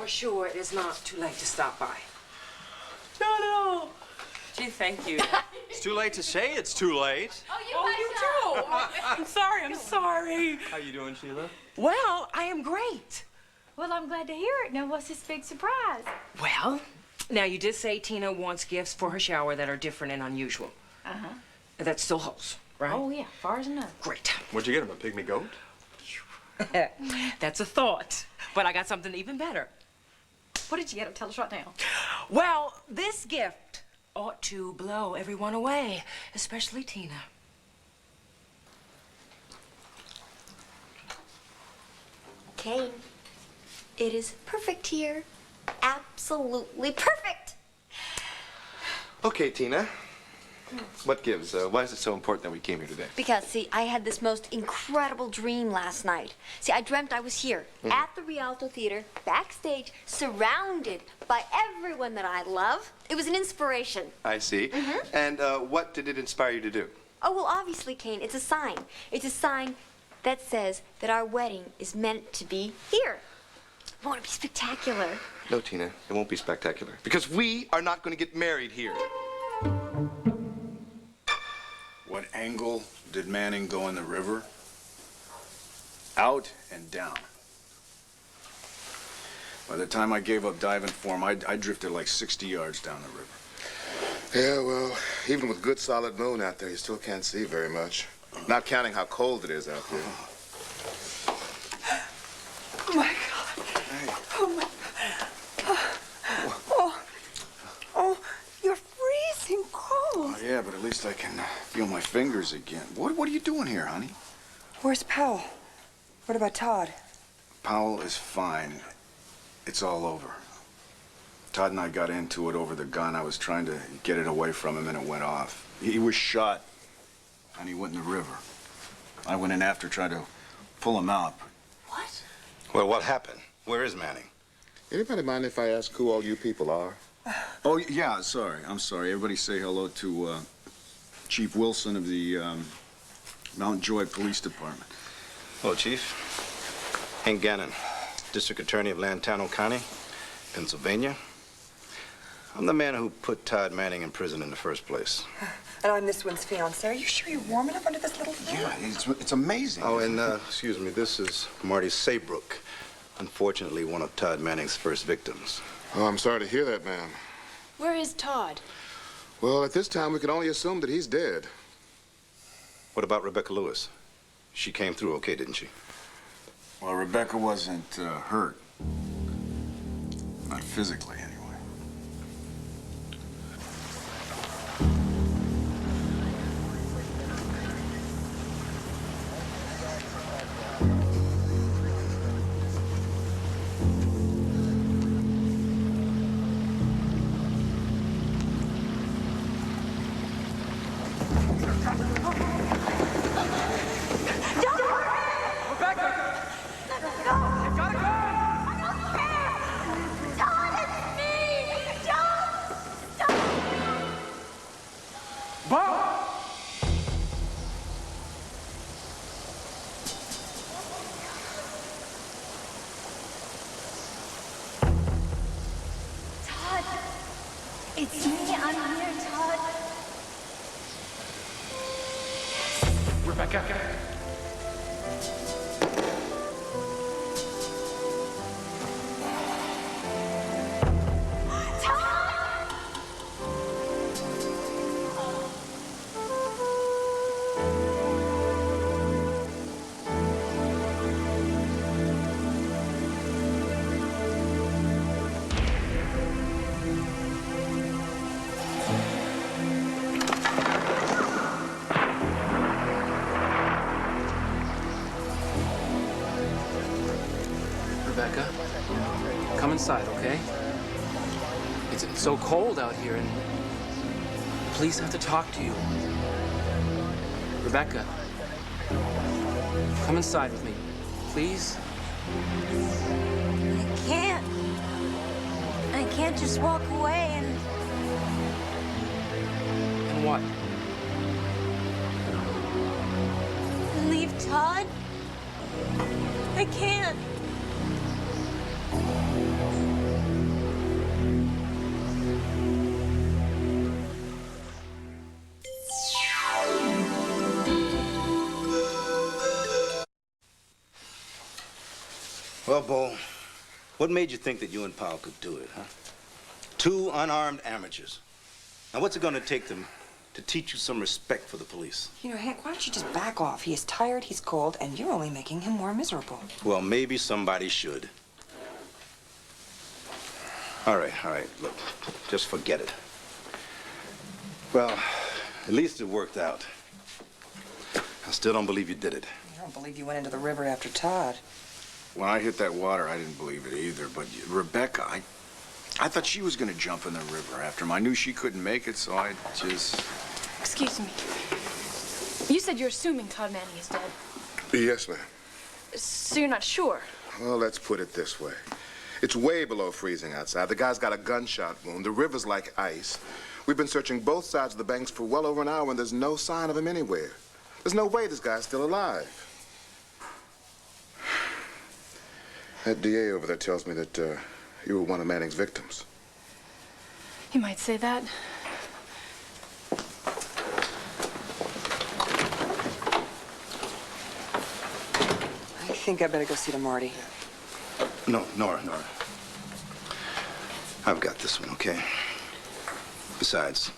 are sure it is not too late to stop by. Not at all. Gee, thank you. It's too late to say it's too late. Oh, you too. I'm sorry. How you doing, Sheila? Well, I am great. Well, I'm glad to hear it. Now, what's this big surprise? Well, now you did say Tina wants gifts for her shower that are different and unusual. Uh-huh. That still holds, right? Oh, yeah, far as I know. Great. What'd you get him, a pygmy goat? That's a thought. But I got something even better. What did you get him? Tell us right now. Well, this gift ought to blow everyone away, especially Tina. Kane, it is perfect here. Absolutely perfect. Okay, Tina. What gives? Why is it so important that we came here today? Because, see, I had this most incredible dream last night. See, I dreamt I was here at the Rialto Theater, backstage, surrounded by everyone that I love. It was an inspiration. I see. And what did it inspire you to do? Oh, well, obviously, Kane, it's a sign. It's a sign that says that our wedding is meant to be here. Won't it be spectacular? No, Tina, it won't be spectacular. Because we are not going to get married here. What angle did Manning go in the river? Out and down. By the time I gave up diving for him, I drifted like 60 yards down the river. Yeah, well, even with good solid moon out there, you still can't see very much. Not counting how cold it is out there. Oh, my God. Hey. Oh, my. Oh, you're freezing cold. Oh, yeah, but at least I can feel my fingers again. What are you doing here, honey? Where's Powell? What about Todd? Powell is fine. It's all over. Todd and I got into it over the gun. I was trying to get it away from him, and it went off. He was shot, and he went in the river. I went in after, tried to pull him out. What? Well, what happened? Where is Manning? Anybody mind if I ask who all you people are? Oh, yeah, sorry. I'm sorry. Everybody say hello to Chief Wilson of the Mount Joy Police Department. Hello, Chief. Hank Gannon, District Attorney of Lantano County, Pennsylvania. I'm the man who put Todd Manning in prison in the first place. And I'm this one's fiance. Are you sure you're warm enough under this little thing? Yeah, it's amazing. Oh, and excuse me, this is Marty Saybrook. Unfortunately, one of Todd Manning's first victims. Oh, I'm sorry to hear that, ma'am. Where is Todd? Well, at this time, we can only assume that he's dead. What about Rebecca Lewis? She came through okay, didn't she? Well, Rebecca wasn't hurt. Not physically, anyway. It's me. I'm here, Todd. Rebecca. Rebecca, come inside, okay? It's so cold out here, and the police have to talk to you. Rebecca, come inside with me, please. I can't just walk away and... And what? leave Todd. I can't. Well, Bo, what made you think that you and Powell could do it, huh? Two unarmed amateurs. Now, what's it going to take them to teach you some respect for the police? You know, Hank, why don't you just back off? He is tired, he's cold, and you're only making him more miserable. Well, maybe somebody should. All right, look, just forget it. Well, at least it worked out. I still don't believe you did it. I don't believe you went into the river after Todd. When I hit that water, I didn't believe it either. But Rebecca, I thought she was going to jump in the river after him. I knew she couldn't make it, so I just... Excuse me. You said you're assuming Todd Manning is dead. Yes, ma'am. So you're not sure? Well, let's put it this way. It's way below freezing outside. The guy's got a gunshot wound. The river's like ice. We've been searching both sides of the banks for well over an hour, and there's no sign of him anywhere. There's no way this guy's still alive. That DA over there tells me that you were one of Manning's victims. You might say that. I think I better go see to Marty. No, Nora. I've got this one, okay? Besides,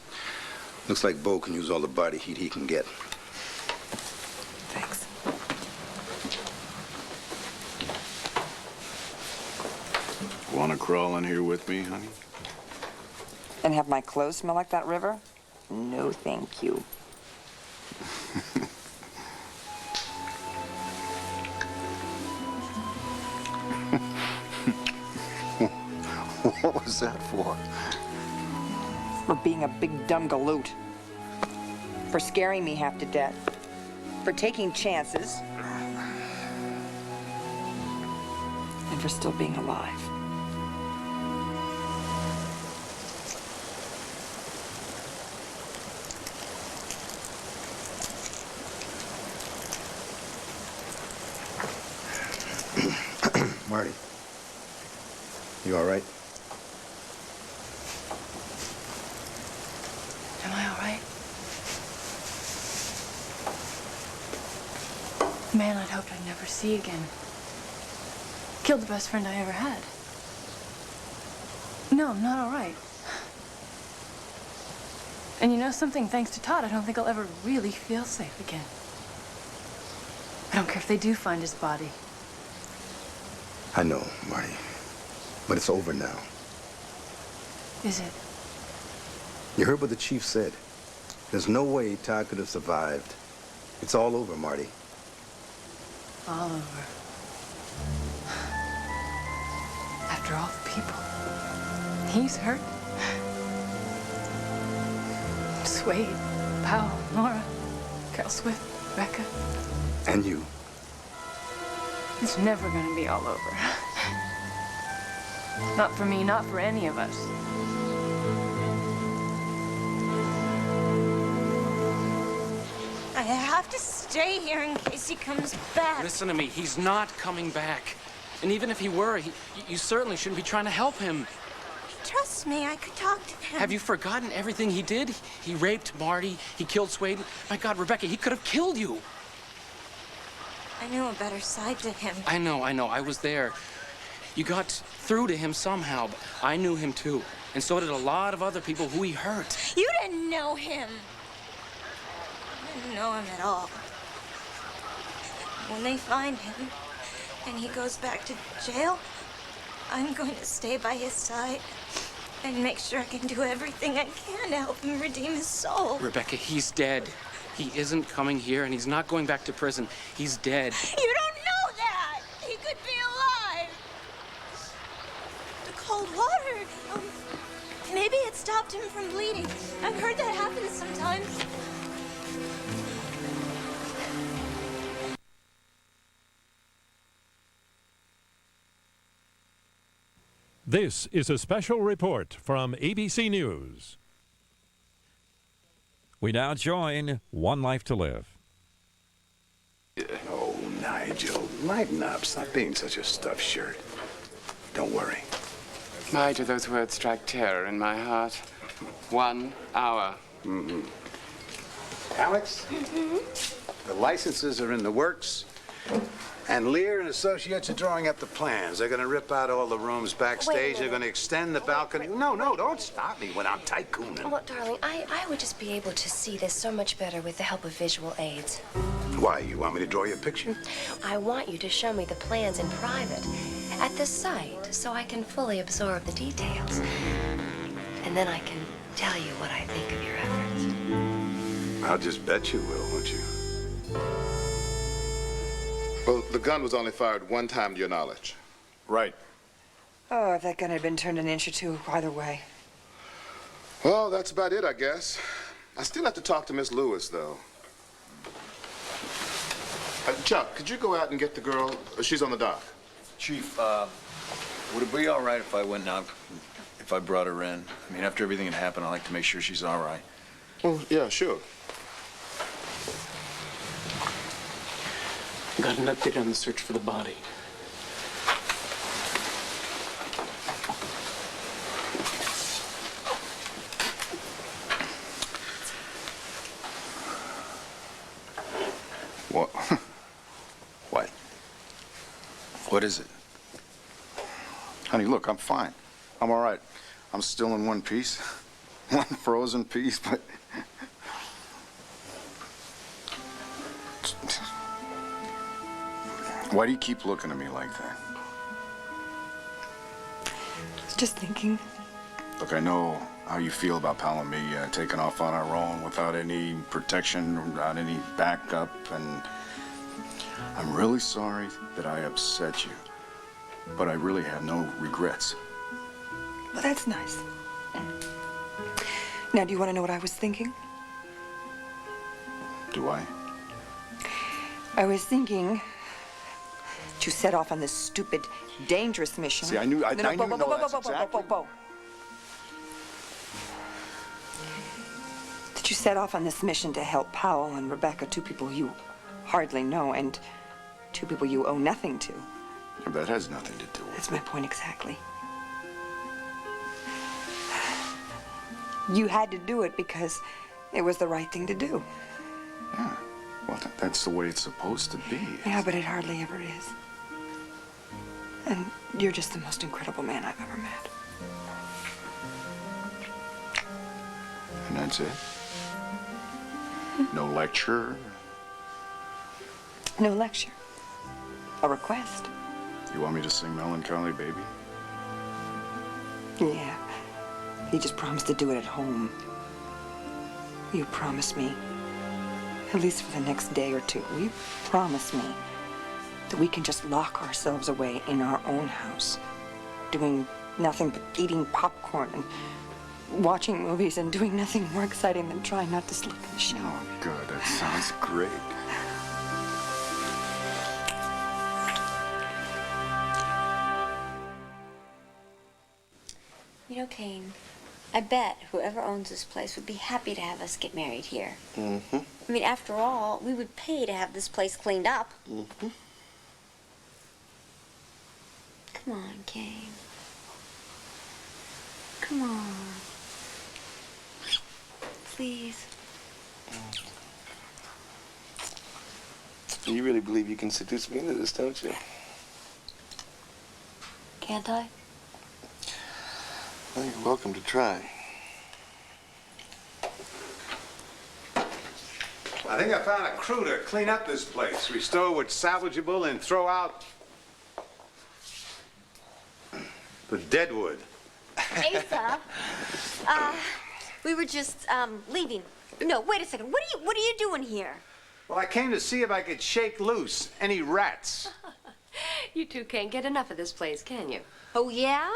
looks like Bo can use all the body heat he can get. Thanks. Want to crawl in here with me, honey? And have my clothes smell like that river? No, thank you. What was that for? For being a big dumb galoot. For scaring me half to death. For taking chances. And for still being alive. Marty, you all right? Am I all right? Man I'd hoped I'd never see again. Killed the best friend I ever had. No, I'm not all right. And you know something? Thanks to Todd, I don't think I'll ever really feel safe again. I don't care if they do find his body. I know, Marty. But it's over now. Is it? You heard what the chief said. There's no way Todd could have survived. It's all over, Marty. All over. After all the people he's hurt. Swade, Powell, Nora, Carol Swift, Rebecca. And you. It's never gonna be all over. Not for me, not for any of us. I have to stay here in case he comes back. Listen to me. He's not coming back. And even if he were, you certainly shouldn't be trying to help him. Trust me, I could talk to him. Have you forgotten everything he did? He raped Marty. He killed Swade. My God, Rebecca, he could have killed you. I knew a better side to him. I know. I was there. You got through to him somehow, but I knew him too. And so did a lot of other people who he hurt. You didn't know him. You didn't know him at all. When they find him and he goes back to jail, I'm going to stay by his side and make sure I can do everything I can to help him redeem his soul. Rebecca, he's dead. He isn't coming here, and he's not going back to prison. He's dead. You don't know that! He could be alive! The cold water, maybe it stopped him from bleeding. I've heard that happens sometimes. This is a special report from ABC News. We now join One Life to Live. Oh, Nigel, lighten up. Stop being such a stuffed shirt. Don't worry. My, do those words strike terror in my heart. 1 hour. Mm-hmm. Alex? The licenses are in the works. And Lear and Associates are drawing up the plans. They're going to rip out all the rooms backstage. They're going to extend the balcony. No, don't stop me when I'm tycooning. Well, darling, I would just be able to see this so much better with the help of visual aids. Why, you want me to draw you a picture? I want you to show me the plans in private at the site so I can fully absorb the details. And then I can tell you what I think of your efforts. I'll just bet you will, won't you? Well, the gun was only fired one time to your knowledge. Right. Oh, if that gun had been turned an inch or two either way. Well, that's about it, I guess. I still have to talk to Miss Lewis, though. Chuck, could you go out and get the girl? She's on the dock. Chief, would it be all right if I went now, if I brought her in? I mean, after everything had happened, I'd like to make sure she's all right. Oh, yeah, sure. Got an update on the search for the body. What? What? What is it? Honey, look, I'm fine. I'm all right. I'm still in one piece. One frozen piece, but... Why do you keep looking at me like that? Just thinking. Look, I know how you feel about Pal and me taking off on our own without any protection, without any backup, and I'm really sorry that I upset you, but I really have no regrets. Well, that's nice. Now, do you want to know what I was thinking? Do I? I was thinking to set off on this stupid, dangerous mission. See, I knew that's exactly... That you set off on this mission to help Powell and Rebecca, two people you hardly know, and two people you owe nothing to. That has nothing to do with it. That's my point exactly. You had to do it because it was the right thing to do. Yeah, well, that's the way it's supposed to be. Yeah, but it hardly ever is. And you're just the most incredible man I've ever met. And that's it? No lecture? No lecture. A request. You want me to sing Melancholy Baby? Yeah. You just promised to do it at home. You promised me, at least for the next day or two, will you promise me that we can just lock ourselves away in our own house, doing nothing but eating popcorn and watching movies and doing nothing more exciting than trying not to sleep in the shower? Oh, good. That sounds great. You know, Kane, I bet whoever owns this place would be happy to have us get married here. Mm-hmm. I mean, after all, we would pay to have this place cleaned up. Mm-hmm. Come on, Kane. Come on. Please. You really believe you can seduce me into this, don't you? Can't I? Well, you're welcome to try. I think I found a crew to clean up this place, restore what's salvageable, and throw out the deadwood. Asa, we were just leaving. No, wait a second. What are you doing here? Well, I came to see if I could shake loose any rats. You two can't get enough of this place, can you? Oh, yeah?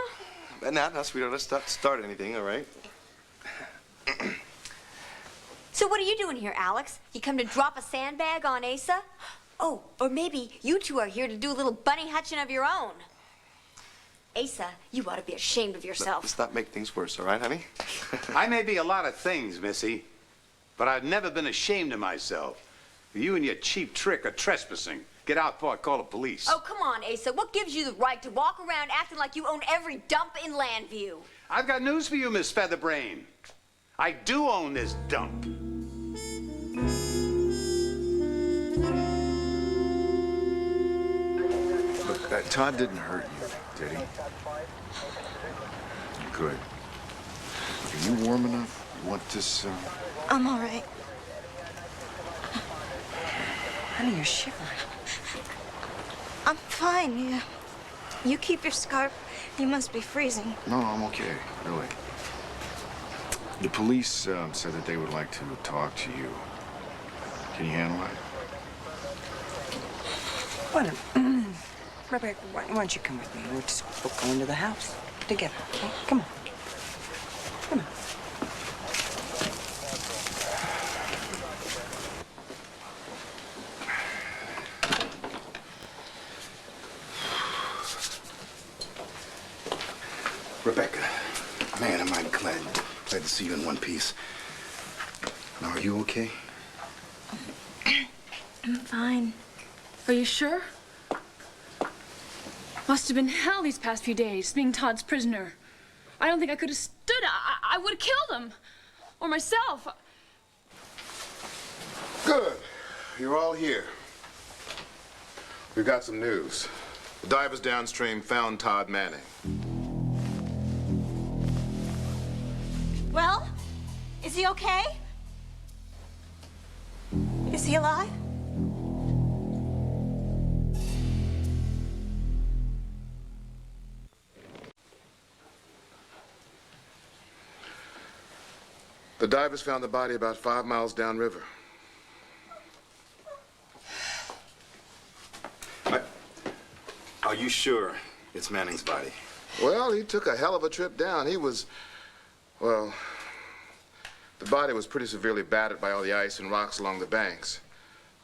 Now, sweetheart, let's not start anything, all right? So what are you doing here, Alex? You come to drop a sandbag on Asa? Oh, or maybe you two are here to do a little bunny hutching of your own. Asa, you ought to be ashamed of yourself. Let's not make things worse, all right, honey? I may be a lot of things, Missy, but I've never been ashamed of myself. You and your cheap trick of trespassing. Get out before I call the police. Oh, come on, Asa. What gives you the right to walk around acting like you own every dump in Landview? I've got news for you, Miss Featherbrain. I do own this dump. Todd didn't hurt you, did he? Good. Are you warm enough? You want this, I'm all right. Honey, you're shivering. I'm fine. You keep your scarf. You must be freezing. No, I'm okay, really. The police said that they would like to talk to you. Can you handle it? Rebecca, why don't you come with me? We'll go into the house together. Okay? Come on. Come on. Rebecca, man, am I glad to see you in one piece. Now, are you okay? I'm fine. Are you sure? Must have been hell these past few days, being Todd's prisoner. I don't think I could have stood it. I would have killed him. Or myself. Good. You're all here. We've got some news. The divers downstream found Todd Manning. Well, is he okay? Is he alive? The divers found the body about 5 miles downriver. Are you sure it's Manning's body? Well, he took a hell of a trip down. He was, well, the body was pretty severely battered by all the ice and rocks along the banks.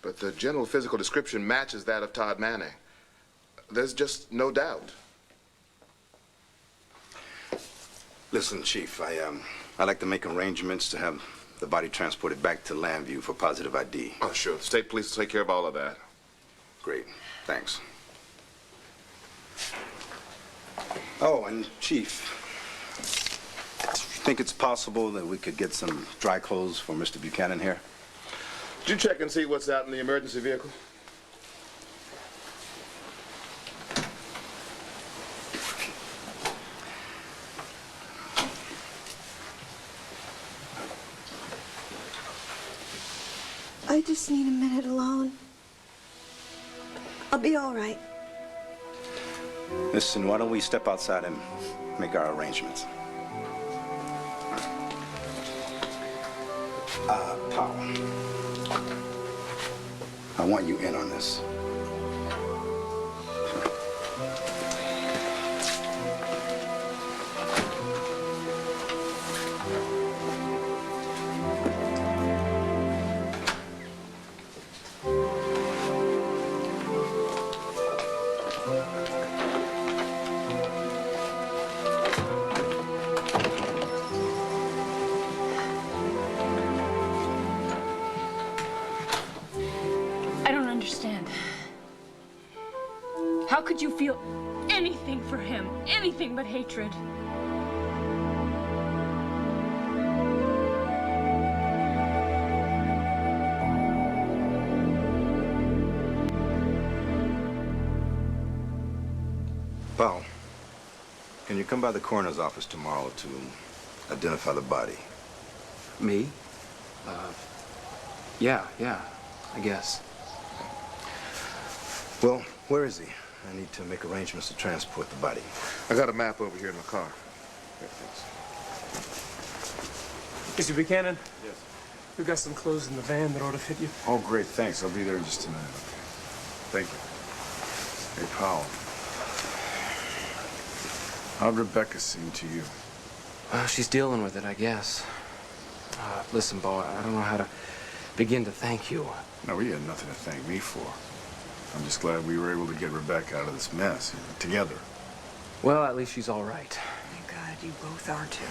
But the general physical description matches that of Todd Manning. There's just no doubt. Listen, Chief, I'd like to make arrangements to have the body transported back to Landview for positive ID. Oh, sure. The state police will take care of all of that. Great. Thanks. Oh, and Chief, do you think it's possible that we could get some dry clothes for Mr. Buchanan here? Did you check and see what's out in the emergency vehicle? I just need a minute alone. I'll be all right. Listen, why don't we step outside and make our arrangements? Powell, I want you in on this. I don't understand. How could you feel anything for him? Anything but hatred? Powell, can you come by the coroner's office tomorrow to identify the body? Me? Yeah, I guess. Well, where is he? I need to make arrangements to transport the body. I got a map over here in the car. Here, thanks. Mr. Buchanan? Yes. We've got some clothes in the van that ought to fit you. Oh, great, thanks. I'll be there in just a minute, okay? Thank you. Hey, Powell. How'd Rebecca seem to you? Well, she's dealing with it, I guess. Listen, Bo, I don't know how to begin to thank you. No, you had nothing to thank me for. I'm just glad we were able to get Rebecca out of this mess together. Well, at least she's all right. Thank God you both are, too.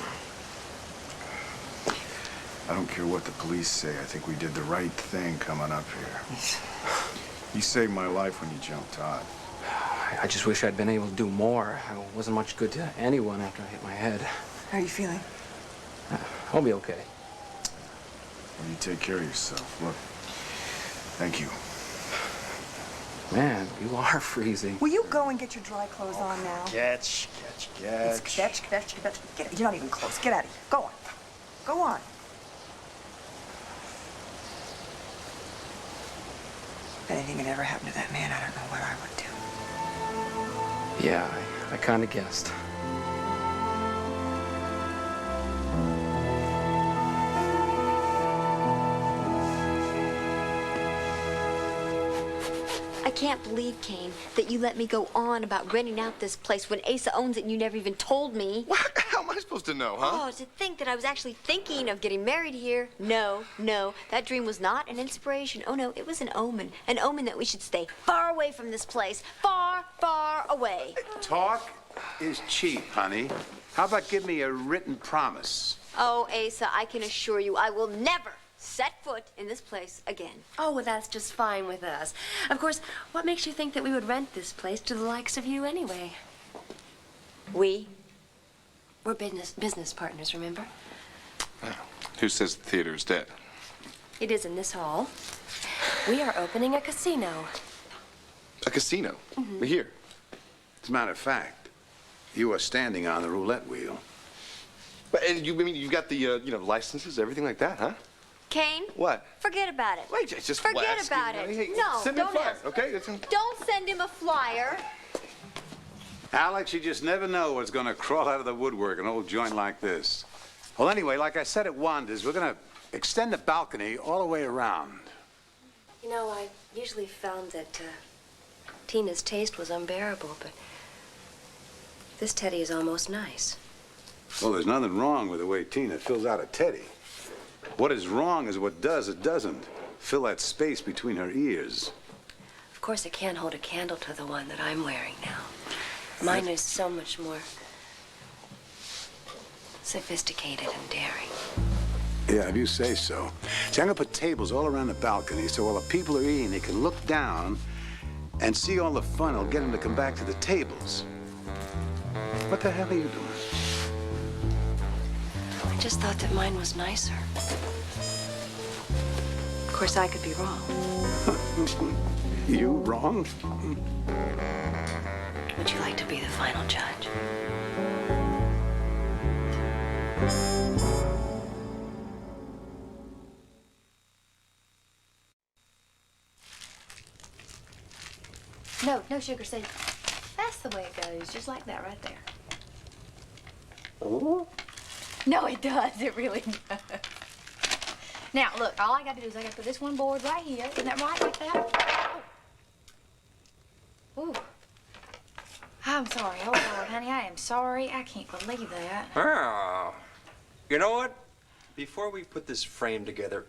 I don't care what the police say. I think we did the right thing coming up here. You saved my life when you jumped Todd. I just wish I'd been able to do more. I wasn't much good to anyone after I hit my head. How are you feeling? I'll be okay. Well, you take care of yourself. Look, thank you. Man, you are freezing. Will you go and get your dry clothes on now? Catch. It's catch. Get, you're not even close. Get out of here. Go on. Go on. If anything had ever happened to that man, I don't know what I would do. Yeah, I kind of guessed. I can't believe, Kane, that you let me go on about renting out this place when Asa owns it and you never even told me. What? How am I supposed to know, huh? Oh, to think that I was actually thinking of getting married here. No, that dream was not an inspiration. Oh, no, it was an omen. An omen that we should stay far away from this place. Far, far away. Talk is cheap, honey. How about give me a written promise? Oh, Asa, I can assure you I will never set foot in this place again. Oh, well, that's just fine with us. Of course, what makes you think that we would rent this place to the likes of you anyway? We? We're business partners, remember? Who says the theater is dead? It is in this hall. We are opening a casino. A casino? Mm-hmm. We're here. As a matter of fact, you are standing on the roulette wheel. But you've got the licenses, everything like that, huh? Kane? What? Forget about it. Wait, just forget ask about him. it. Hey, No, send him a don't flyer, ask. okay? Don't send him a flyer. Alex, you just never know what's going to crawl out of the woodwork in an old joint like this. Well, anyway, like I said at Wanda's, we're going to extend the balcony all the way around. You know, I usually found that Tina's taste was unbearable, but this teddy is almost nice. Well, there's nothing wrong with the way Tina fills out a teddy. What is wrong is what does it doesn't. Fill that space between her ears. Of course, it can't hold a candle to the one that I'm wearing now. Mine is so much more sophisticated and daring. Yeah, if you say so. See, I'm gonna put tables all around the balcony so while the people are eating, they can look down and see all the fun. It'll get them to come back to the tables. What the hell are you doing? I just thought that mine was nicer. Of course, I could be wrong. You wrong? Would you like to be the final judge? No, Sugar, see, that's the way it goes, just like that right there. Oh? No, it does. It really does. Now, look, all I got to do is I got to put this one board right here. Isn't that right, like that? Oh. Ooh. I'm sorry. Oh, Lord, honey, I am sorry. I can't believe that. Oh. You know what? Before we put this frame together,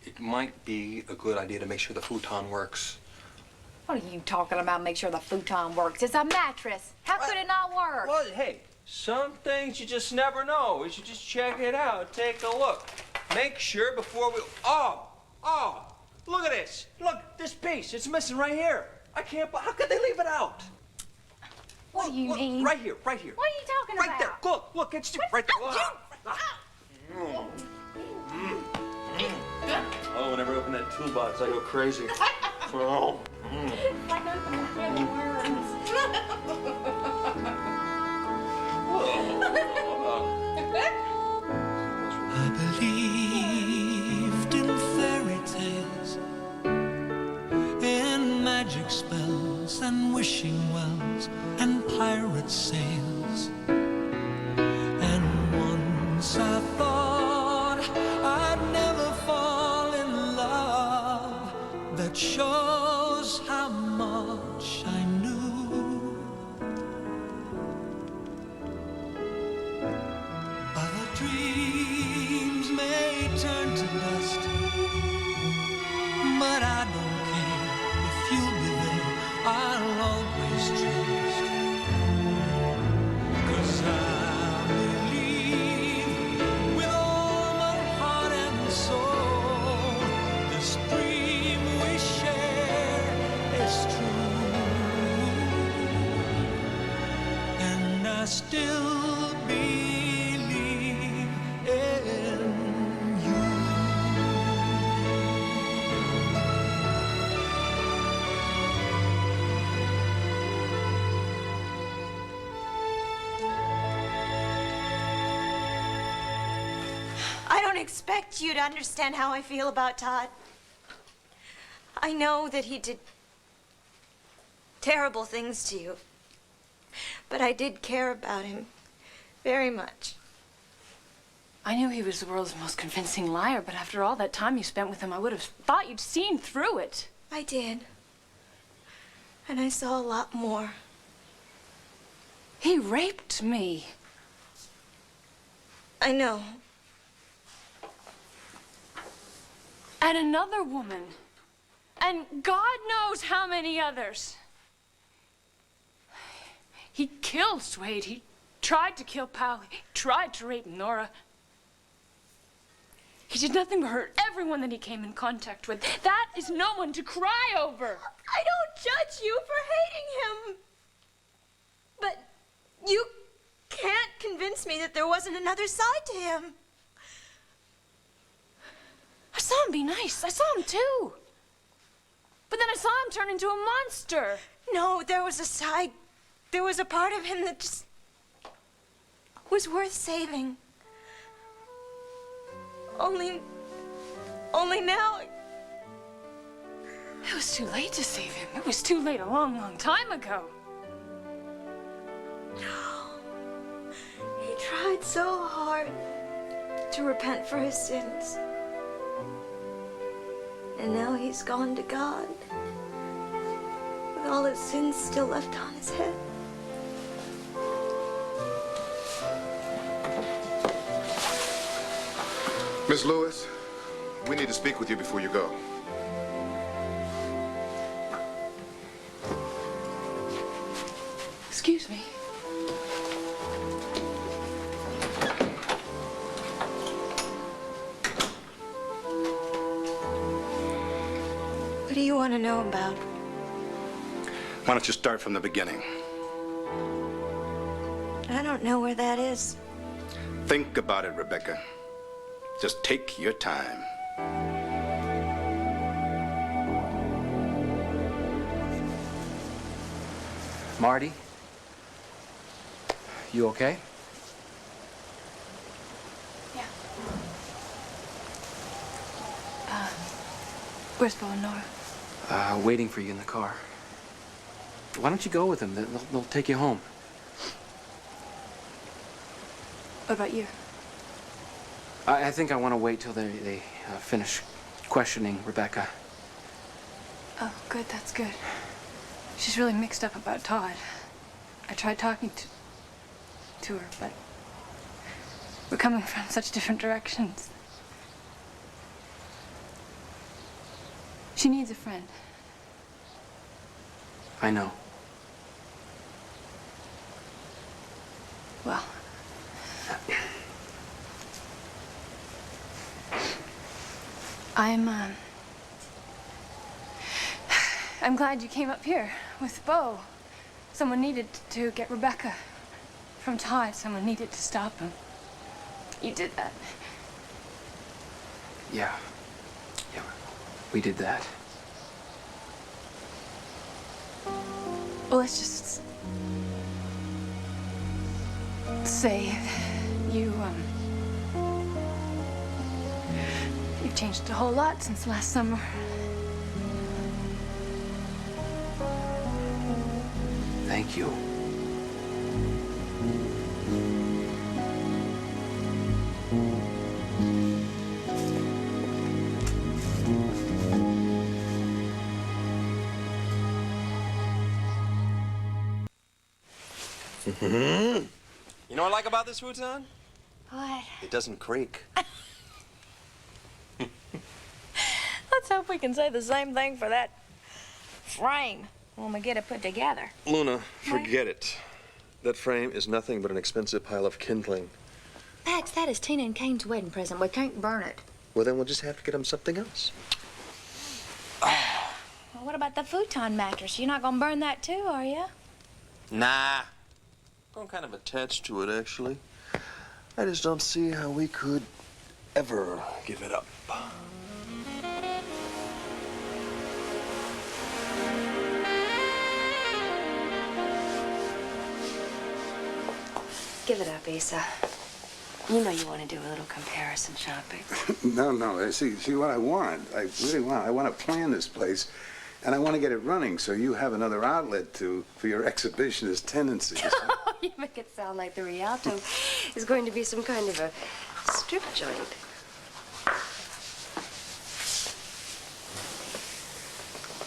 it might be a good idea to make sure the futon works. What are you talking about? Make sure the futon works. It's a mattress. How could it not work? Well, hey, some things you just never know. We should just check it out. Take a look. Make sure before we... Oh! Look at this. Look, this piece. It's missing right here. I can't... How could they leave it out? What do you mean? Right here, right here. What are you talking right about? There. Look, it's right there. Oh, whenever I open that toolbox, I go crazy. Oh. Like opening a can of worms. I believed in fairy tales, in magic spells and wishing wells and pirate sails. And once I thought I'd never fall in love. That shows how much I knew. Other dreams may turn to dust, but I don't care. If you'll be there, I'll always trust. 'Cause I believe with all my heart and soul, this dream we share is true. And I still believe in you. expect you to understand how I feel about Todd. I know that he did terrible things to you, but I did care about him very much. I knew he was the world's most convincing liar, but after all that time you spent with him, I would have thought you'd seen through it. I did. And I saw a lot more. He raped me. I know. And another woman. And God knows how many others. He killed Swade. He tried to kill Powell. He tried to rape Nora. He did nothing but hurt everyone that he came in contact with. That is no one to cry over. I don't judge you for hating him. But you can't convince me that there wasn't another side to him. I saw him be nice. I saw him too. But then I saw him turn into a monster. No, there was a side. There was a part of him that just was worth saving. Only now. It was too late to save him. It was too late a long, long time ago. He tried so hard to repent for his sins. And now he's gone to God, with all his sins still left on his head. Miss Lewis, we need to speak with you before you go. Excuse me. What do you want to know about? Why don't you start from the beginning? I don't know where that is. Think about it, Rebecca. Just take your time. Marty? You okay? Yeah. Where's Bo and Nora? Waiting for you in the car. Why don't you go with them? They'll take you home. What about you? I think I want to wait till they finish questioning Rebecca. Oh, good, that's good. She's really mixed up about Todd. I tried talking to her, but we're coming from such different directions. She needs a friend. I know. Well, I'm glad you came up here with Bo. Someone needed to get Rebecca from Todd. Someone needed to stop him. You did that. Yeah, we did that. Well, let's just say you've changed a whole lot since last summer. Thank you. You know what I like about this futon? What? It doesn't creak. Let's hope we can say the same thing for that frame when we get it put together. Luna, forget it. That frame is nothing but an expensive pile of kindling. Max, that is Tina and Kane's wedding present. We can't burn it. Well, then we'll just have to get them something else. Well, what about the futon mattress? You're not gonna burn that too, are you? Nah. I'm kind of attached to it, actually. I just don't see how we could ever give it up. Give it up, Asa. You know you want to do a little comparison shopping. No. See what I want. I want to plan this place, and I want to get it running so you have another outlet for your exhibitionist tendencies. You make it sound like the Rialto is going to be some kind of a strip joint.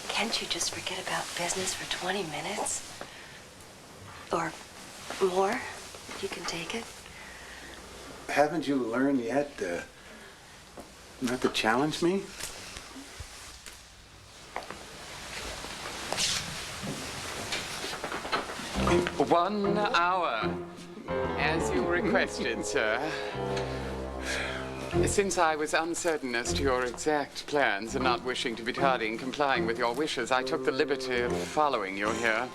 Can't you just forget about business for 20 minutes? Or more, if you can take it? Haven't you learned yet not to challenge me? One hour, as you requested, sir. Since I was uncertain as to your exact plans and not wishing to be tardy in complying with your wishes, I took the liberty of following you here.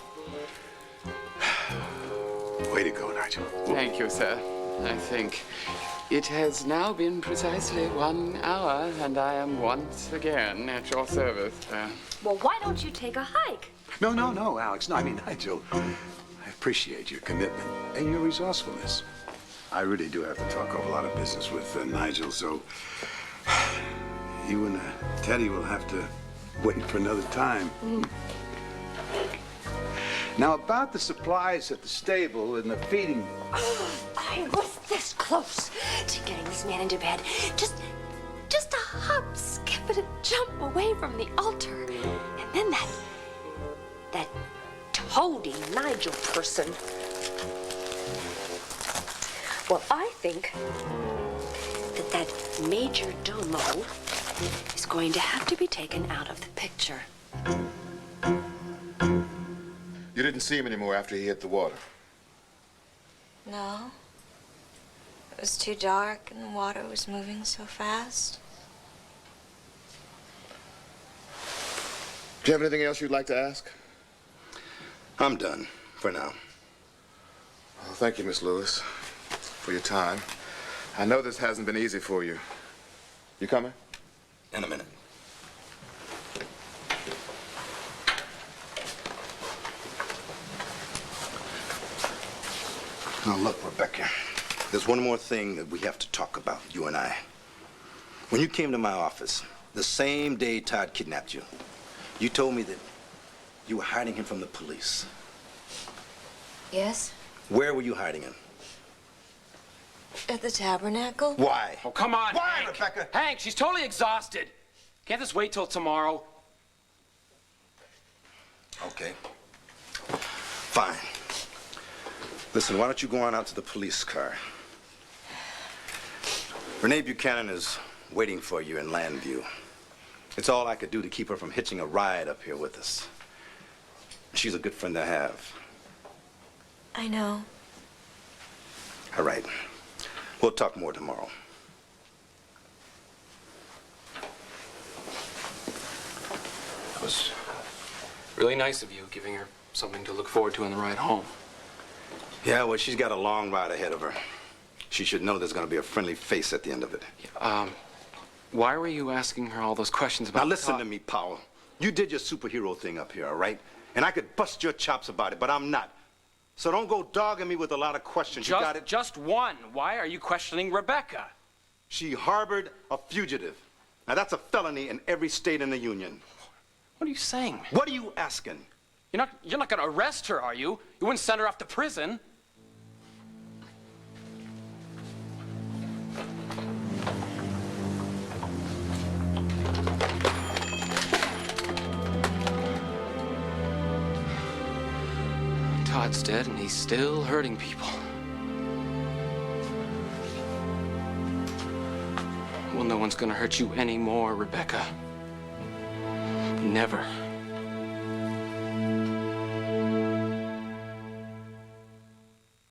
Way to go, Nigel. Thank you, sir. I think it has now been precisely 1 hour, and I am once again at your service. Well, why don't you take a hike? No, Alex. No, I mean, Nigel, I appreciate your commitment and your resourcefulness. I really do have to talk over a lot of business with Nigel, so you and Teddy will have to wait for another time. Now, about the supplies at the stable and the feeding... I was this close to getting this man into bed. Just a hop, skip, and a jump away from the altar. And then that toady Nigel person. Well, I think that major domo is going to have to be taken out of the picture. You didn't see him anymore after he hit the water? No. It was too dark and the water was moving so fast. Do you have anything else you'd like to ask? I'm done for now. Well, thank you, Miss Lewis, for your time. I know this hasn't been easy for you. You coming? In a minute. Now, look, Rebecca, there's one more thing that we have to talk about, you and I. When you came to my office, the same day Todd kidnapped you, you told me that you were hiding him from the police. Yes? Where were you hiding him? At the tabernacle? Why? Oh, come on, Why, Hank? Rebecca? Hank, she's totally exhausted. Can't this wait till tomorrow? Okay. Fine. Listen, why don't you go on out to the police car? Renee Buchanan is waiting for you in Landview. It's all I could do to keep her from hitching a ride up here with us. She's a good friend to have. I know. All right. We'll talk more tomorrow. That was really nice of you, giving her something to look forward to on the ride home. Yeah, well, she's got a long ride ahead of her. She should know there's going to be a friendly face at the end of it. Why were you asking her all those questions about... Now, listen to me, Powell. You did your superhero thing up here, all right? And I could bust your chops about it, but I'm not. So don't go dogging me with a lot of questions. You got it? Just one. Why are you questioning Rebecca? She harbored a fugitive. Now, that's a felony in every state in the Union. What are you saying? What are you asking? You're not going to arrest her, are you? You wouldn't send her off to prison. Todd's dead and he's still hurting people. Well, no one's gonna hurt you anymore, Rebecca. Never.